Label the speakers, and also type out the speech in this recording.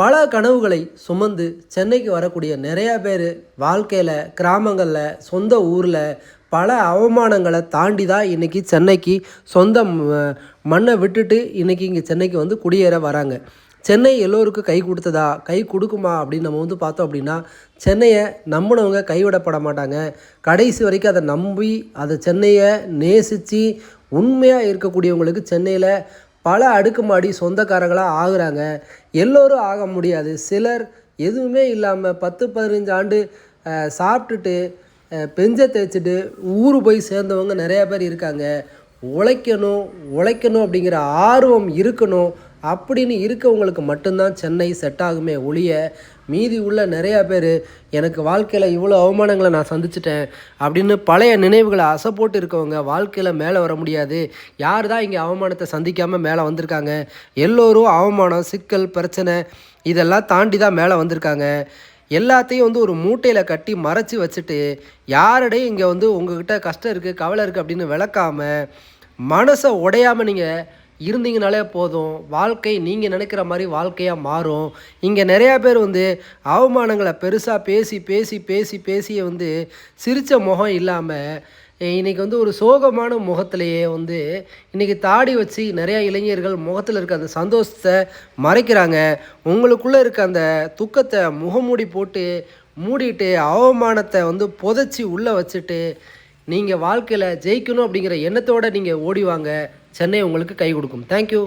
Speaker 1: பல கனவுகளை சுமந்து சென்னைக்கு வரக்கூடிய நிறையா பேர் வாழ்க்கையில் கிராமங்களில் சொந்த ஊரில் பல அவமானங்களை தாண்டி தான் இன்றைக்கி சென்னைக்கு சொந்த மண்ணை விட்டுட்டு இன்றைக்கி இங்கே சென்னைக்கு வந்து குடியேற வராங்க. சென்னை எல்லோருக்கும் கை கொடுத்ததா, கை கொடுக்குமா அப்படின்னு நம்ம வந்து பார்த்தோம் அப்படின்னா, சென்னையை நம்பினவங்க கைவிடப்பட மாட்டாங்க. கடைசி வரைக்கும் அதை நம்பி அதை சென்னையை நேசித்து உண்மையாக இருக்கக்கூடியவங்களுக்கு சென்னையில் பல அடுக்குமாடி சொந்தக்காரங்களாக ஆகுறாங்க. எல்லோரும் ஆக முடியாது. சிலர் எதுவுமே இல்லாமல் 10-15 ஆண்டு சாப்பிட்டுட்டு பெஞ்சை தேய்ச்சிட்டு ஊர் போய் சேர்ந்தவங்க நிறையா பேர் இருக்காங்க. உழைக்கணும் உழைக்கணும் அப்படிங்கிற ஆர்வம் இருக்கணும் அப்படின்னு இருக்கவங்களுக்கு மட்டும்தான் சென்னை செட் ஆகுமே ஒழிய, மீதி உள்ள நிறையா பேர் எனக்கு வாழ்க்கையில் இவ்வளோ அவமானங்களை நான் சந்திச்சிட்டேன் அப்படின்னு பழைய நினைவுகளை அசை போட்டு இருக்கவங்க வாழ்க்கையில் மேலே வர முடியாது. யார் தான் இங்கே அவமானத்தை சந்திக்காமல் மேலே வந்திருக்காங்க? எல்லோரும் அவமானம், சிக்கல், பிரச்சனை இதெல்லாம் தாண்டி தான் மேலே வந்திருக்காங்க. எல்லாத்தையும் வந்து ஒரு மூட்டையில் கட்டி மறைச்சி வச்சுட்டு யாரிடையும் இங்கே வந்து உங்கள்கிட்ட கஷ்டம் இருக்குது, கவலை இருக்குது அப்படின்னு விளக்காமல் மனசை உடையாமல் நீங்கள் இருந்தீங்கனாலே போதும். வாழ்க்கை நீங்கள் நினைக்கிற மாதிரி வாழ்க்கையாக மாறும். இங்கே நிறையா பேர் வந்து அவமானங்களை பெருசாக பேசி பேசி பேசி பேசியே வந்து சிரித்த முகம் இல்லாமல் இன்றைக்கி வந்து ஒரு சோகமான முகத்திலேயே வந்து இன்றைக்கி தாடி வச்சு நிறையா இளைஞர்கள் முகத்தில் இருக்க அந்த சந்தோஷத்தை மறைக்கிறாங்க. உங்களுக்குள்ளே இருக்க அந்த துக்கத்தை முகமூடி போட்டு மூடிட்டு அவமானத்தை வந்து புதைச்சி உள்ளே வச்சுட்டு நீங்கள் வாழ்க்கையில் ஜெயிக்கணும் அப்படிங்கிற எண்ணத்தோடு நீங்கள் ஓடிவாங்க. சென்னை உங்களுக்கு கை கொடுக்கும். தேங்க்யூ.